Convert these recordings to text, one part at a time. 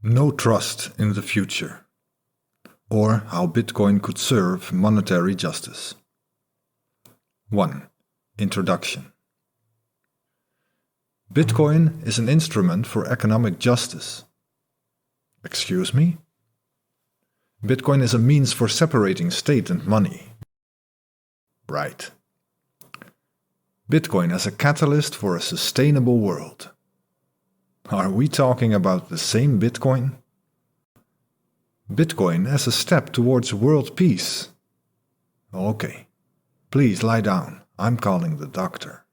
No trust in the future, or how Bitcoin could serve monetary justice. 1. Introduction. Bitcoin is an instrument for economic justice. Excuse me? Bitcoin is a means for separating state and money. Right. Bitcoin as a catalyst for a sustainable world. Are we talking about the same Bitcoin? Bitcoin as a step towards world peace. Okay, please lie down. I'm calling the doctor.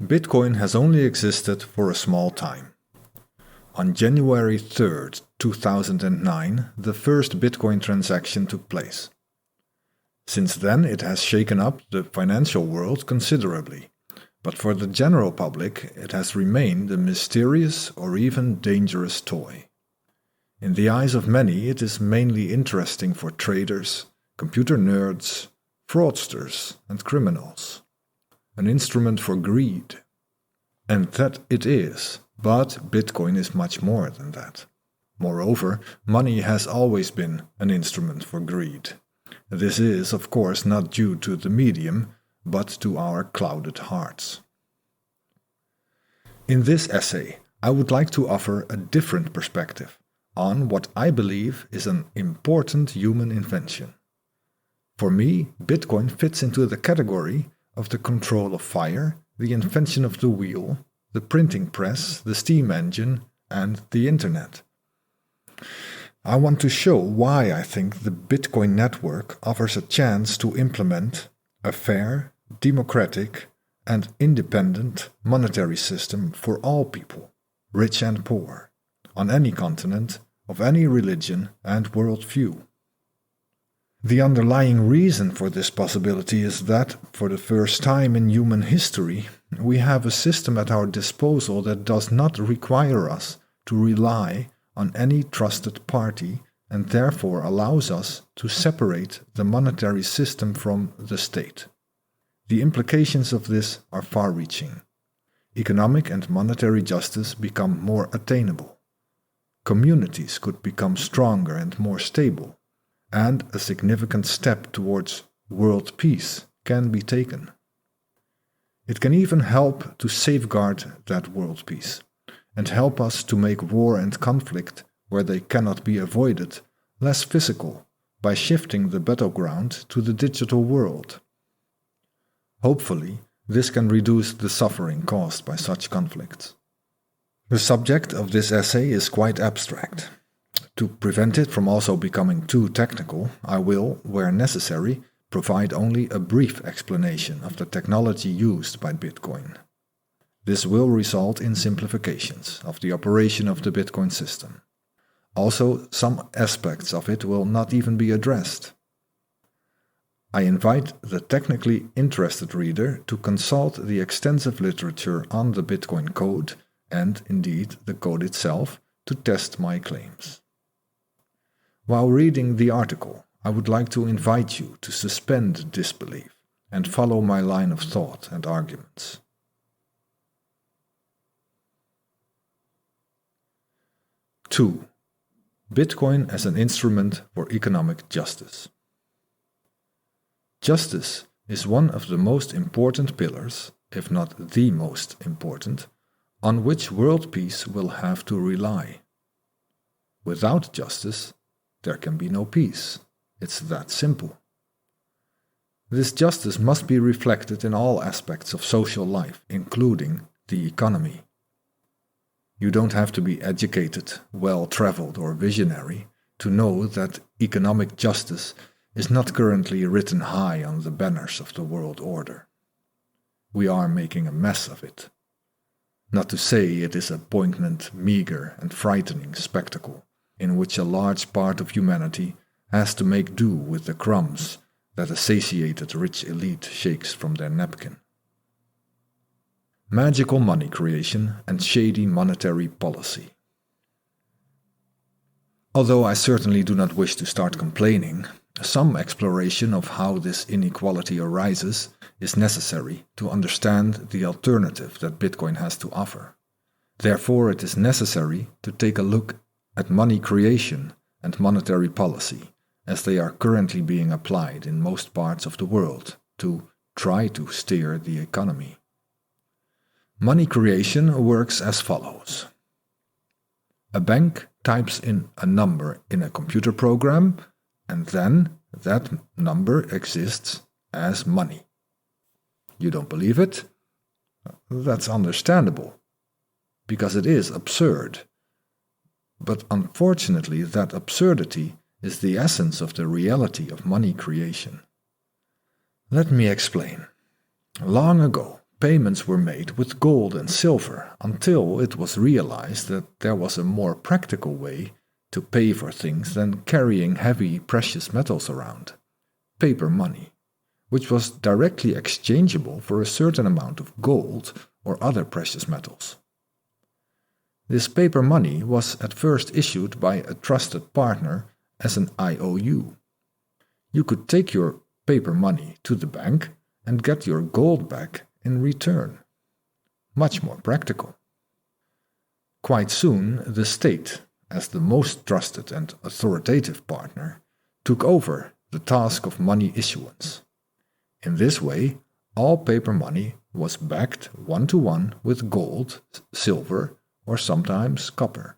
Bitcoin has only existed for a small time. On January 3rd, 2009, the first Bitcoin transaction took place. Since then, it has shaken up the financial world considerably. But for the general public, it has remained a mysterious or even dangerous toy. In the eyes of many, it is mainly interesting for traders, computer nerds, fraudsters, and criminals. An instrument for greed. And that it is, but Bitcoin is much more than that. Moreover, money has always been an instrument for greed. This is, of course, not due to the medium, but to our clouded hearts. In this essay, I would like to offer a different perspective on what I believe is an important human invention. For me, Bitcoin fits into the category of the control of fire, the invention of the wheel, the printing press, the steam engine, and the internet. I want to show why I think the Bitcoin network offers a chance to implement a fair, democratic, and independent monetary system for all people, rich and poor, on any continent, of any religion and worldview. The underlying reason for this possibility is that, for the first time in human history, we have a system at our disposal that does not require us to rely on any trusted party and therefore allows us to separate the monetary system from the state. The implications of this are far-reaching. Economic and monetary justice become more attainable. Communities could become stronger and more stable, and a significant step towards world peace can be taken. It can even help to safeguard that world peace, and help us to make war and conflict, where they cannot be avoided, less physical by shifting the battleground to the digital world. Hopefully, this can reduce the suffering caused by such conflicts. The subject of this essay is quite abstract. To prevent it from also becoming too technical, I will, where necessary, provide only a brief explanation of the technology used by Bitcoin. This will result in simplifications of the operation of the Bitcoin system. Also, some aspects of it will not even be addressed. I invite the technically interested reader to consult the extensive literature on the Bitcoin code and, indeed, the code itself to test my claims. While reading the article, I would like to invite you to suspend disbelief and follow my line of thought and arguments. Two, Bitcoin as an instrument for economic justice. Justice is one of the most important pillars, if not the most important, on which world peace will have to rely. Without justice, there can be no peace. It's that simple. This justice must be reflected in all aspects of social life, including the economy. You don't have to be educated, well-traveled, or visionary to know that economic justice is not currently written high on the banners of the world order. We are making a mess of it. Not to say it is a poignant, meager, and frightening spectacle in which a large part of humanity has to make do with the crumbs that a satiated rich elite shakes from their napkin. Magical money creation and shady monetary policy. Although I certainly do not wish to start complaining, some exploration of how this inequality arises is necessary to understand the alternative that Bitcoin has to offer. Therefore, it is necessary to take a look at money creation and monetary policy as they are currently being applied in most parts of the world to try to steer the economy. Money creation works as follows. A bank types in a number in a computer program, and then that number exists as money. You don't believe it? That's understandable, because it is absurd. But unfortunately, that absurdity is the essence of the reality of money creation. Let me explain. Long ago, payments were made with gold and silver until it was realized that there was a more practical way to pay for things than carrying heavy precious metals around: paper money, which was directly exchangeable for a certain amount of gold or other precious metals. This paper money was at first issued by a trusted partner as an IOU. You could take your paper money to the bank and get your gold back in return. Much more practical. Quite soon, the state, as the most trusted and authoritative partner, took over the task of money issuance. In this way, all paper money was backed one-to-one with gold, silver, or sometimes copper.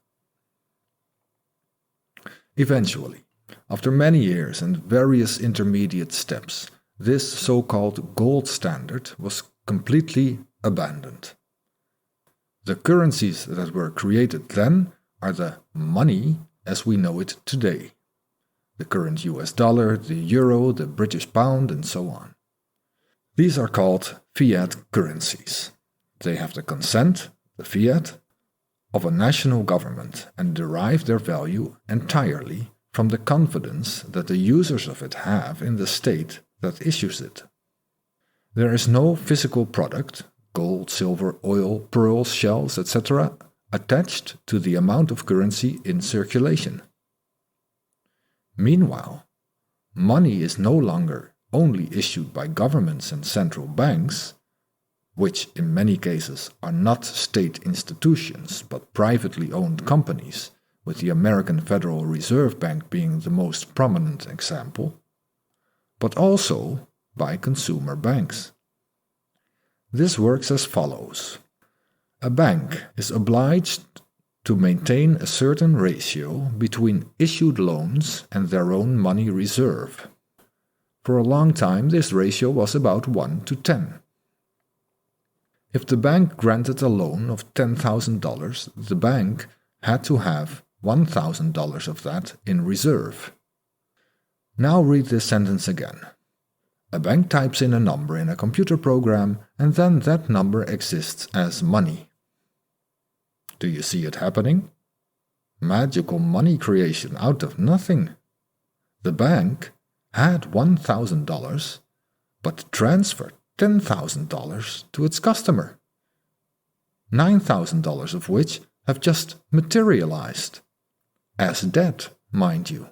Eventually, after many years and various intermediate steps, this so-called gold standard was completely abandoned. The currencies that were created then are the money as we know it today. The current US dollar, the euro, the British pound, and so on. These are called fiat currencies. They have the consent, the fiat, of a national government and derive their value entirely from the confidence that the users of it have in the state that issues it. There is no physical product, gold, silver, oil, pearls, shells, etc., attached to the amount of currency in circulation. Meanwhile, money is no longer only issued by governments and central banks, which in many cases are not state institutions but privately owned companies, with the American Federal Reserve Bank being the most prominent example, but also by consumer banks. This works as follows. A bank is obliged to maintain a certain ratio between issued loans and their own money reserve. For a long time, this ratio was about 1 to 10. If the bank granted a loan of $10,000, the bank had to have $1,000 of that in reserve. Now read this sentence again. A bank types in a number in a computer program, and then that number exists as money. Do you see it happening? Magical money creation out of nothing. The bank had $1,000, but transferred $10,000 to its customer, $9,000 of which have just materialized, as debt, mind you.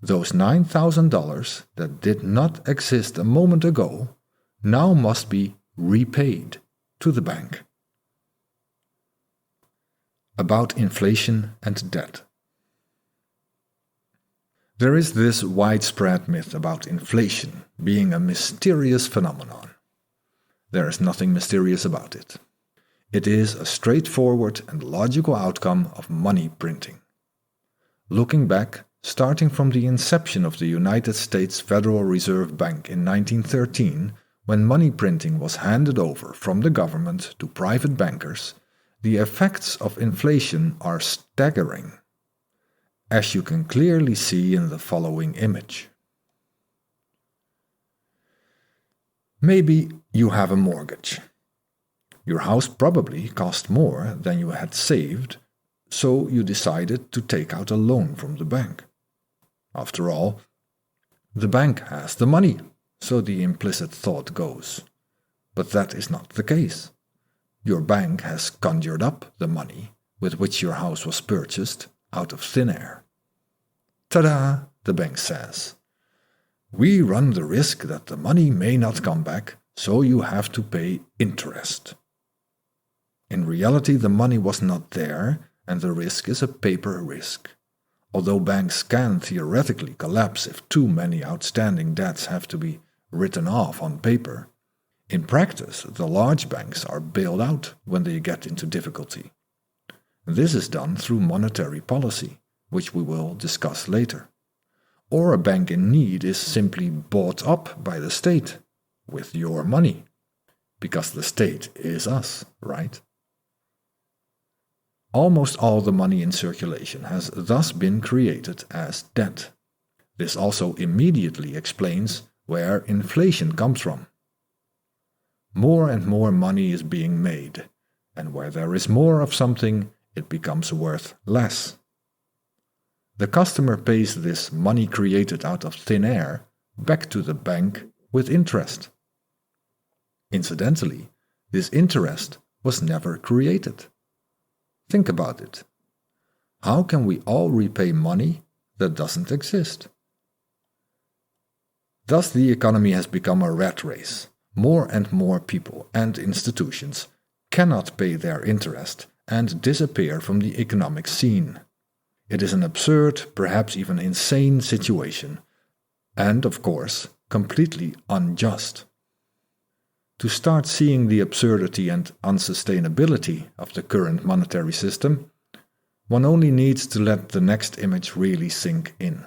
Those $9,000 that did not exist a moment ago now must be repaid to the bank. About inflation and debt. There is this widespread myth about inflation being a mysterious phenomenon. There is nothing mysterious about it. It is a straightforward and logical outcome of money printing. Looking back, starting from the inception of the United States Federal Reserve Bank in 1913, when money printing was handed over from the government to private bankers, the effects of inflation are staggering, as you can clearly see in the following image. Maybe you have a mortgage. Your house probably cost more than you had saved, so you decided to take out a loan from the bank. After all, the bank has the money, so the implicit thought goes. But that is not the case. Your bank has conjured up the money with which your house was purchased out of thin air. Ta-da, the bank says. We run the risk that the money may not come back, so you have to pay interest. In reality, the money was not there, and the risk is a paper risk. Although banks can theoretically collapse if too many outstanding debts have to be written off on paper, in practice the large banks are bailed out when they get into difficulty. This is done through monetary policy, which we will discuss later. Or a bank in need is simply bought up by the state with your money, because the state is us, right? Almost all the money in circulation has thus been created as debt. This also immediately explains where inflation comes from. More and more money is being made, and where there is more of something, it becomes worth less. The customer pays this money created out of thin air back to the bank with interest. Incidentally, this interest was never created. Think about it. How can we all repay money that doesn't exist? Thus, the economy has become a rat race. More and more people and institutions cannot pay their interest and disappear from the economic scene. It is an absurd, perhaps even insane situation, and, of course, completely unjust. To start seeing the absurdity and unsustainability of the current monetary system, one only needs to let the next image really sink in.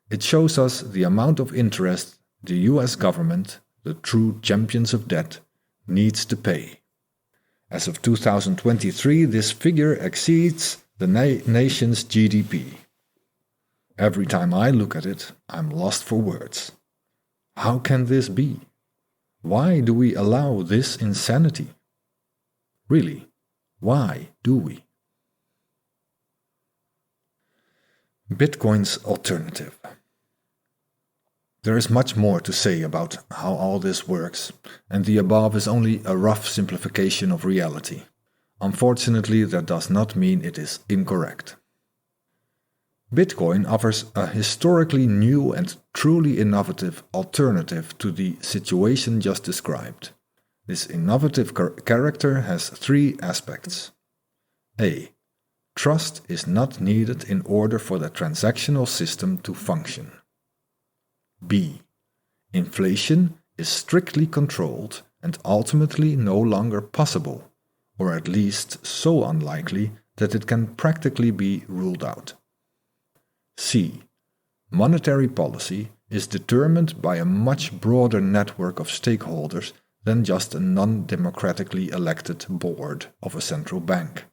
It shows us the amount of interest the US government, the true champions of debt, needs to pay. As of 2023, this figure exceeds the nation's GDP. Every time I look at it, I'm lost for words. How can this be? Why do we allow this insanity? Really, why do we? Bitcoin's alternative. There is much more to say about how all this works, and the above is only a rough simplification of reality. Unfortunately, that does not mean it is incorrect. Bitcoin offers a historically new and truly innovative alternative to the situation just described. This innovative character has three aspects. A. Trust is not needed in order for the transactional system to function. B. Inflation is strictly controlled and ultimately no longer possible, or at least so unlikely that it can practically be ruled out. C. Monetary policy is determined by a much broader network of stakeholders than just a non-democratically elected board of a central bank.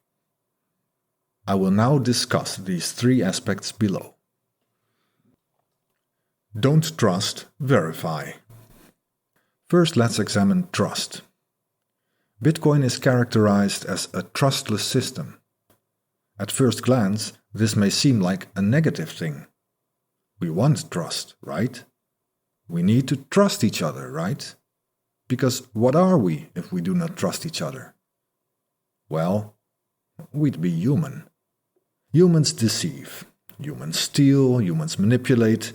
I will now discuss these three aspects below. Don't trust, verify. First, let's examine trust. Bitcoin is characterized as a trustless system. At first glance, this may seem like a negative thing. We want trust, right? We need to trust each other, right? Because what are we if we do not trust each other? Well, we'd be human. Humans deceive, humans steal, humans manipulate.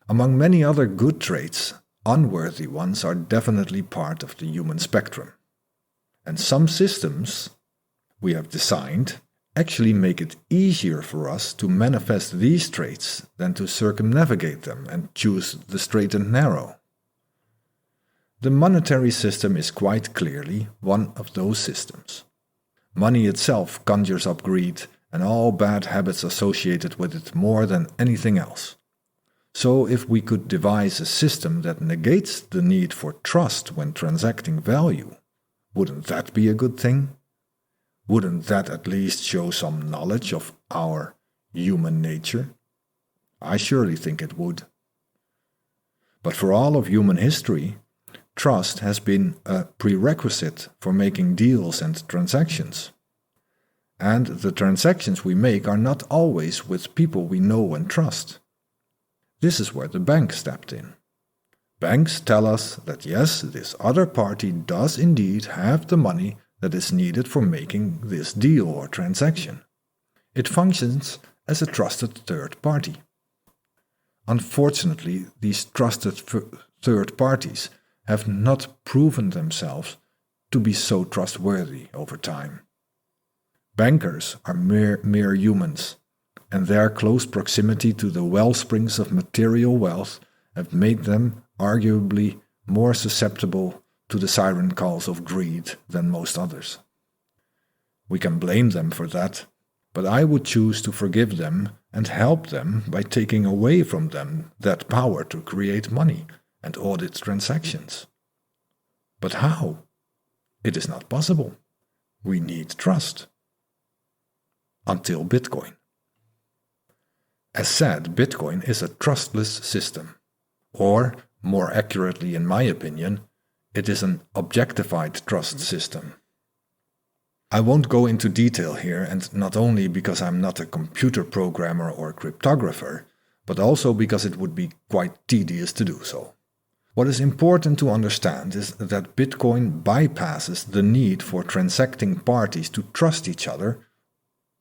Among many other good traits, unworthy ones are definitely part of the human spectrum. And some systems we have designed actually make it easier for us to manifest these traits than to circumnavigate them and choose the straight and narrow. The monetary system is quite clearly one of those systems. Money itself conjures up greed and all bad habits associated with it more than anything else. So if we could devise a system that negates the need for trust when transacting value, wouldn't that be a good thing? Wouldn't that at least show some knowledge of our human nature? I surely think it would. But for all of human history, trust has been a prerequisite for making deals and transactions. And the transactions we make are not always with people we know and trust. This is where the bank stepped in. Banks tell us that yes, this other party does indeed have the money that is needed for making this deal or transaction. It functions as a trusted third party. Unfortunately, these trusted third parties have not proven themselves to be so trustworthy over time. Bankers are mere humans, and their close proximity to the wellsprings of material wealth have made them arguably more susceptible to the siren calls of greed than most others. We can blame them for that, but I would choose to forgive them and help them by taking away from them that power to create money and audit transactions. But how? It is not possible. We need trust. Until Bitcoin. As said, Bitcoin is a trustless system. Or, more accurately in my opinion, it is an objectified trust system. I won't go into detail here, and not only because I'm not a computer programmer or cryptographer, but also because it would be quite tedious to do so. What is important to understand is that Bitcoin bypasses the need for transacting parties to trust each other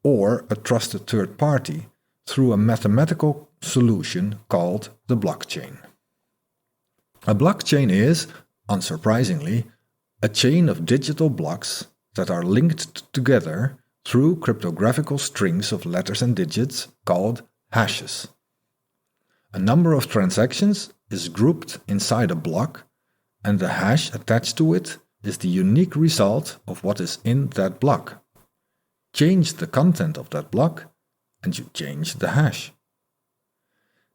or a trusted third party through a mathematical solution called the blockchain. A blockchain is, unsurprisingly, a chain of digital blocks that are linked together through cryptographical strings of letters and digits called hashes. A number of transactions is grouped inside a block, and the hash attached to it is the unique result of what is in that block. Change the content of that block, and you change the hash.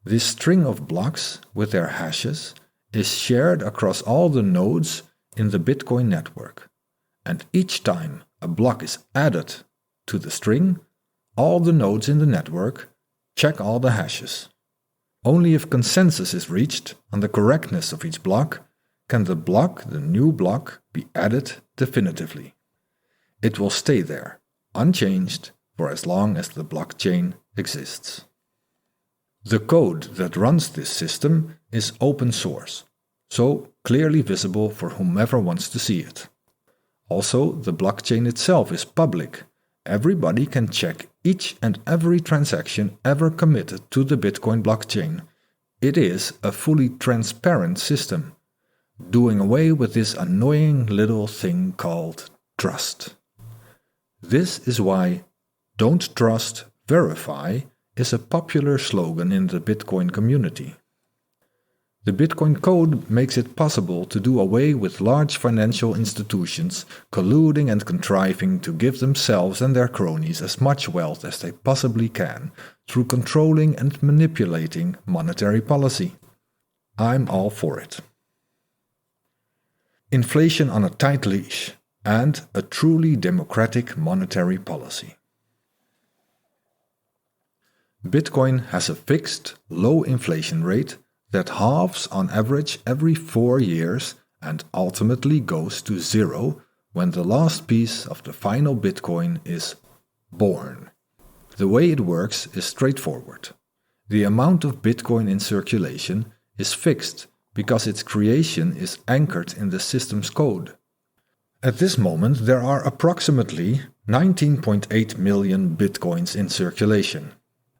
This string of blocks with their hashes is shared across all the nodes in the Bitcoin network, and each time a block is added to the string, all the nodes in the network check all the hashes. Only if consensus is reached on the correctness of each block can the new block, be added definitively. It will stay there, unchanged, for as long as the blockchain exists. The code that runs this system is open source, so clearly visible for whomever wants to see it. Also, the blockchain itself is public. Everybody can check each and every transaction ever committed to the Bitcoin blockchain. It is a fully transparent system, doing away with this annoying little thing called trust. This is why "Don't trust, verify" is a popular slogan in the Bitcoin community. The Bitcoin code makes it possible to do away with large financial institutions colluding and contriving to give themselves and their cronies as much wealth as they possibly can through controlling and manipulating monetary policy. I'm all for it. Inflation on a tight leash and a truly democratic monetary policy. Bitcoin has a fixed, low inflation rate that halves on average every 4 years and ultimately goes to zero when the last piece of the final Bitcoin is born. The way it works is straightforward. The amount of Bitcoin in circulation is fixed because its creation is anchored in the system's code. At this moment, there are approximately 19.8 million Bitcoins in circulation.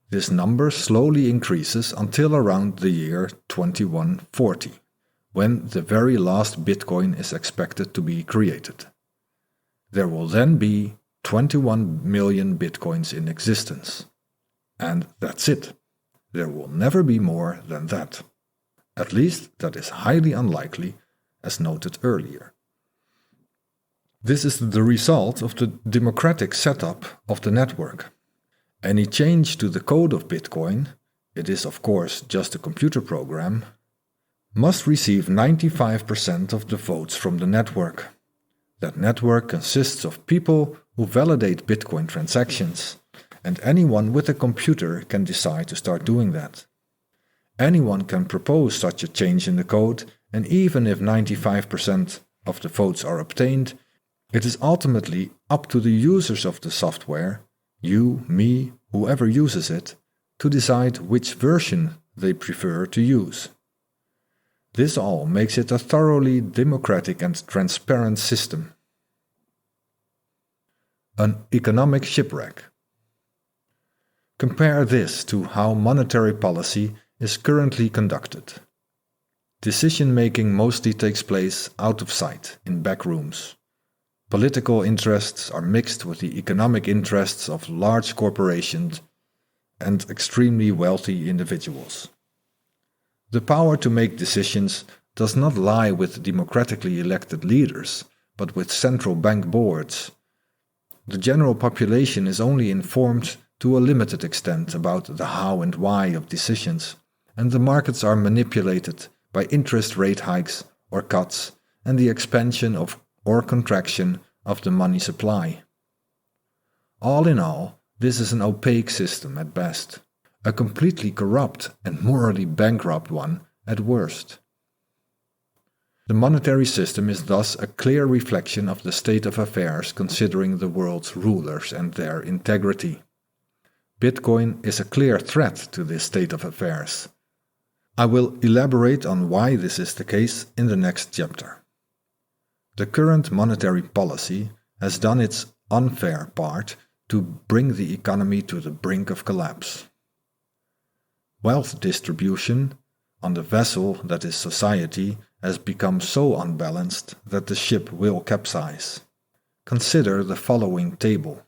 This number slowly increases until around the year 2140, when the very last Bitcoin is expected to be created. There will then be 21 million Bitcoins in existence. And that's it. There will never be more than that. At least that is highly unlikely, as noted earlier. This is the result of the democratic setup of the network. Any change to the code of Bitcoin, it is of course just a computer program, must receive 95% of the votes from the network. That network consists of people who validate Bitcoin transactions, and anyone with a computer can decide to start doing that. Anyone can propose such a change in the code, and even if 95% of the votes are obtained, it is ultimately up to the users of the software, you, me, whoever uses it, to decide which version they prefer to use. This all makes it a thoroughly democratic and transparent system. An economic shipwreck. Compare this to how monetary policy is currently conducted. Decision-making mostly takes place out of sight, in back rooms, Political interests are mixed with the economic interests of large corporations and extremely wealthy individuals. The power to make decisions does not lie with democratically elected leaders, but with central bank boards. The general population is only informed to a limited extent about the how and why of decisions, and the markets are manipulated by interest rate hikes or cuts and the expansion of or contraction of the money supply. All in all, this is an opaque system at best, a completely corrupt and morally bankrupt one at worst. The monetary system is thus a clear reflection of the state of affairs considering the world's rulers and their integrity. Bitcoin is a clear threat to this state of affairs. I will elaborate on why this is the case in the next chapter. The current monetary policy has done its unfair part to bring the economy to the brink of collapse. Wealth distribution on the vessel that is society has become so unbalanced that the ship will capsize. Consider the following table.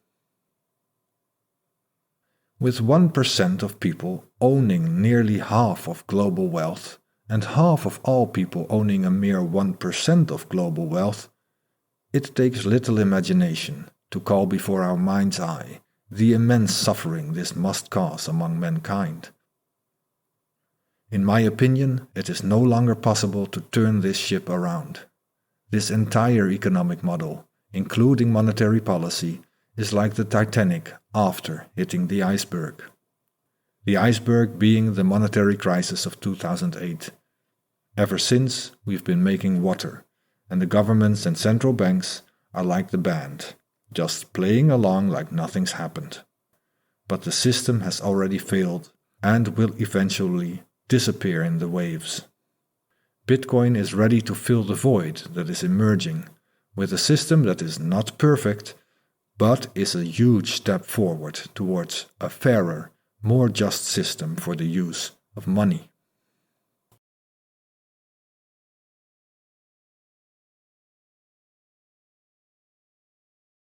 With 1% of people owning nearly half of global wealth, and half of all people owning a mere 1% of global wealth, it takes little imagination to call before our mind's eye the immense suffering this must cause among mankind. In my opinion, it is no longer possible to turn this ship around. This entire economic model, including monetary policy, is like the Titanic after hitting the iceberg. The iceberg being the monetary crisis of 2008. Ever since, we've been making water, and the governments and central banks are like the band, just playing along like nothing's happened. But the system has already failed and will eventually disappear in the waves. Bitcoin is ready to fill the void that is emerging with a system that is not perfect, but is a huge step forward towards a fairer, more just system for the use of money.